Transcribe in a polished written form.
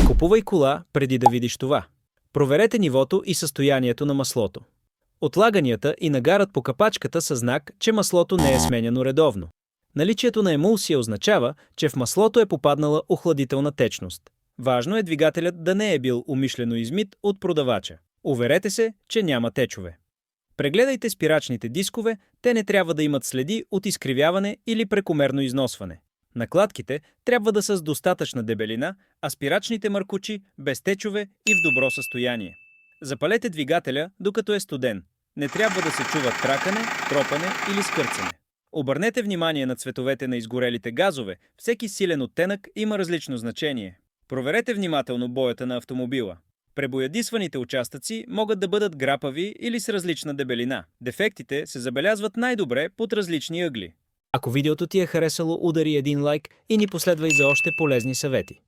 Не купувай кола преди да видиш това. Проверете нивото и състоянието на маслото. Отлаганията и нагарът по капачката са знак, че маслото не е сменяно редовно. Наличието на емулсия означава, че в маслото е попаднала охладителна течност. Важно е двигателят да не е бил умишлено измит от продавача. Уверете се, че няма течове. Прегледайте спирачните дискове, те не трябва да имат следи от изкривяване или прекомерно износване. Накладките трябва да са с достатъчна дебелина, а спирачните маркучи без течове и в добро състояние. Запалете двигателя, докато е студен. Не трябва да се чува тракане, тропане или скърцане. Обърнете внимание на цветовете на изгорелите газове, всеки силен оттенък има различно значение. Проверете внимателно боята на автомобила. Пребоядисваните участъци могат да бъдат грапави или с различна дебелина. Дефектите се забелязват най-добре под различни ъгли. Ако видеото ти е харесало, удари един лайк и ни последвай за още полезни съвети.